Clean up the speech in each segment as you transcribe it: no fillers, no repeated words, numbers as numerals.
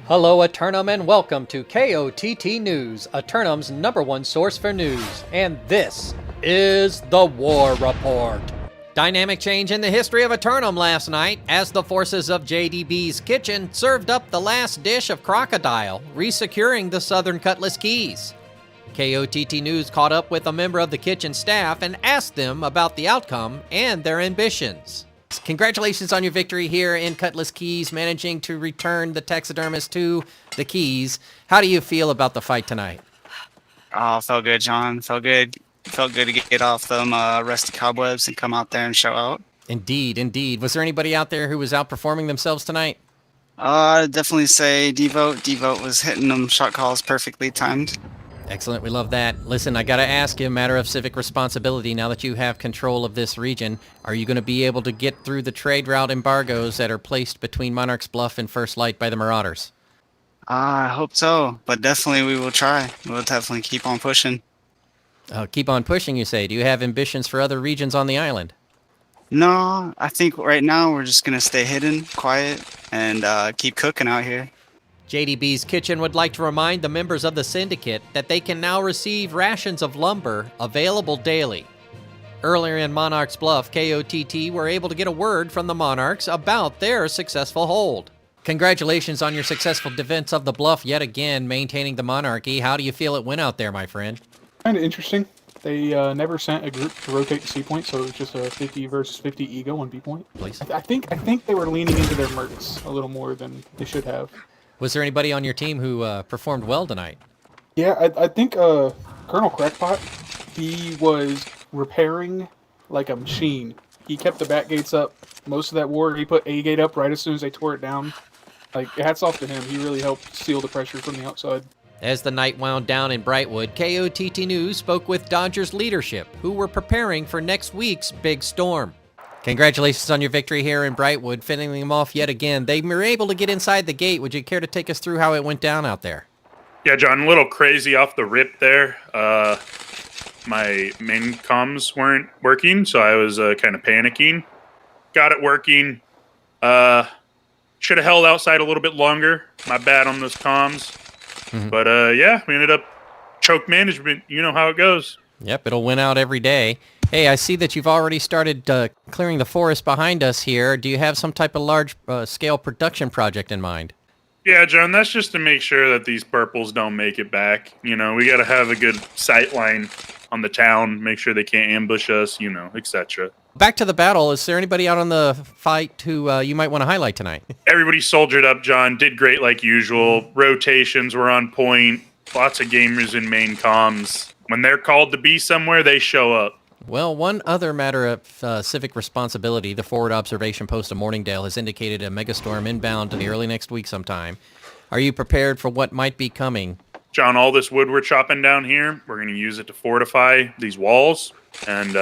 Hello, Eternum, and welcome to KOTT News, Eternum's #1 source for news. And this is the War Report. Dynamic change in the history of Eternum last night as the forces of JDB's Kitchen served up the last dish of crocodile, resecuring the Southern Cutlass Keys. KOTT News caught up with a member of the Kitchen staff and asked them about the outcome and their ambitions. Congratulations on your victory here in Cutlass Keys, managing to return the taxidermist to the Keys. How do you feel about the fight tonight? Oh, felt good, John. Felt good. Felt good to get off them rusty cobwebs and come out there and show out. Indeed, indeed. Was there anybody out there who was outperforming themselves tonight? I'd definitely say Devote. Devote was hitting them shot calls perfectly timed. Excellent, we love that. Listen, I gotta ask you, a matter of civic responsibility, now that you have control of this region, are you gonna be able to get through the trade route embargoes that are placed between Monarch's Bluff and First Light by the Marauders? I hope so, but definitely we will try. We'll definitely keep on pushing. Keep on pushing, you say. Do you have ambitions for other regions on the island? No, I think right now we're just gonna stay hidden, quiet, and keep cooking out here. JDB's Kitchen would like to remind the members of the syndicate that they can now receive rations of lumber available daily. Earlier in Monarch's Bluff, KOTT were able to get a word from the Monarchs about their successful hold. Congratulations on your successful defense of the Bluff yet again, maintaining the monarchy. How do you feel it went out there, my friend? Kind of interesting. They never sent a group to rotate the C point, so it was just a 50 versus 50 ego on B point. Please. I think they were leaning into their mercs a little more than they should have. Was there anybody on your team who performed well tonight? Yeah, I think Colonel Crackpot, he was repairing like a machine. He kept the back gates up most of that war. He put A gate up right as soon as they tore it down. Like, hats off to him. He really helped seal the pressure from the outside. As the night wound down in Brightwood, KOTT News spoke with Dodgers leadership, who were preparing for next week's big storm. Congratulations on your victory here in Brightwood, fending them off yet again. They were able to get inside the gate. Would you care to take us through how it went down out there? Yeah, John, a little crazy off the rip there. My main comms weren't working, so I was kind of panicking. Got it working. Should have held outside a little bit longer. My bad on those comms. Mm-hmm. But yeah, we ended up choke management. You know how it goes. Yep, it'll win out every day. Hey, I see that you've already started clearing the forest behind us here. Do you have some type of large-scale production project in mind? Yeah, John, that's just to make sure that these purples don't make it back. You know, we got to have a good sight line on the town, make sure they can't ambush us, you know, etc. Back to the battle. Is there anybody out on the fight who you might want to highlight tonight? Everybody soldiered up, John. Did great like usual. Rotations were on point. Lots of gamers in main comms. When they're called to be somewhere, they show up. Well, one other matter of civic responsibility, the forward observation post of Morningdale has indicated a megastorm inbound in the early next week sometime. Are you prepared for what might be coming? John, all this wood we're chopping down here, we're going to use it to fortify these walls and,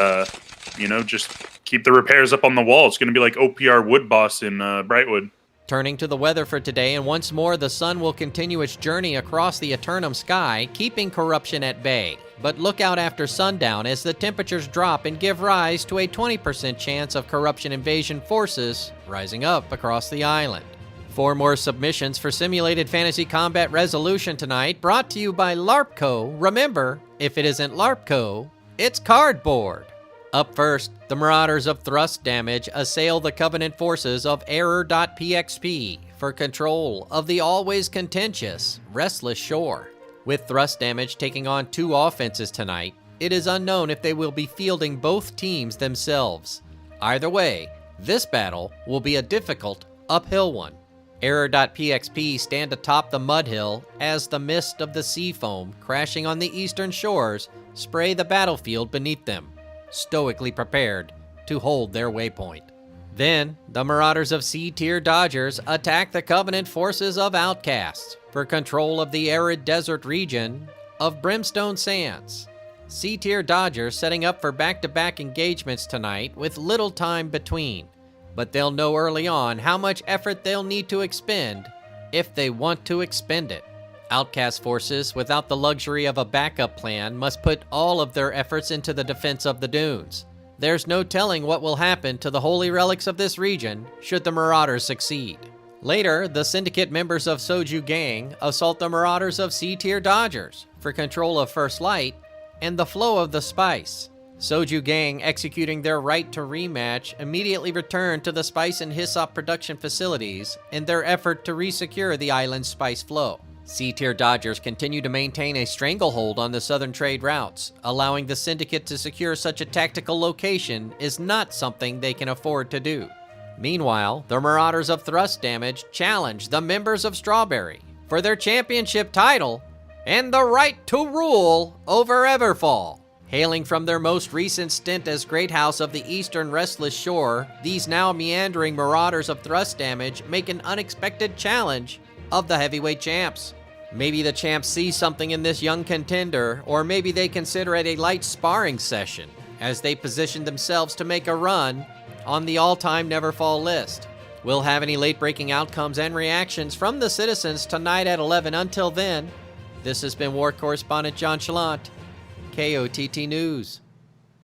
you know, just keep the repairs up on the wall. It's going to be like OPR Wood Boss in Brightwood. Turning to the weather for today, and once more the sun will continue its journey across the Eternum sky, keeping corruption at bay. But look out after sundown as the temperatures drop and give rise to a 20% chance of corruption invasion forces rising up across the island. 4 more submissions for simulated fantasy combat resolution tonight, brought to you by LARPco. Remember, if it isn't LARPco, it's cardboard. Up first, the Marauders of Thrust Damage assail the Covenant forces of Error.pxp for control of the always contentious Restless Shore. With Thrust Damage taking on 2 offenses tonight, it is unknown if they will be fielding both teams themselves. Either way, this battle will be a difficult uphill one. Error.pxp stand atop the mud hill as the mist of the sea foam crashing on the eastern shores spray the battlefield beneath them, stoically prepared to hold their waypoint. Then, the Marauders of C-Tier Dodgers attack the Covenant forces of Outcasts for control of the arid desert region of Brimstone Sands. C-Tier Dodgers setting up for back-to-back engagements tonight with little time between, but they'll know early on how much effort they'll need to expend if they want to expend it. Outcast forces, without the luxury of a backup plan, must put all of their efforts into the defense of the dunes. There's no telling what will happen to the holy relics of this region should the Marauders succeed. Later, the syndicate members of Soju Gang assault the marauders of C-tier Dodgers for control of First Light and the flow of the spice. Soju Gang, executing their right to rematch, immediately return to the spice and hyssop production facilities in their effort to resecure the island's spice flow. C-tier Dodgers continue to maintain a stranglehold on the southern trade routes. Allowing the syndicate to secure such a tactical location is not something they can afford to do. Meanwhile, the Marauders of Thrust Damage challenge the members of Strawberry for their championship title and the right to rule over Everfall. Hailing from their most recent stint as Great House of the Eastern Restless Shore, these now meandering Marauders of Thrust Damage make an unexpected challenge of the heavyweight champs. Maybe the champs see something in this young contender, or maybe they consider it a light sparring session as they position themselves to make a run on the all-time Neverfall list. We'll have any late-breaking outcomes and reactions from the citizens tonight at 11. Until then, this has been War Correspondent JChalant, KOTT News.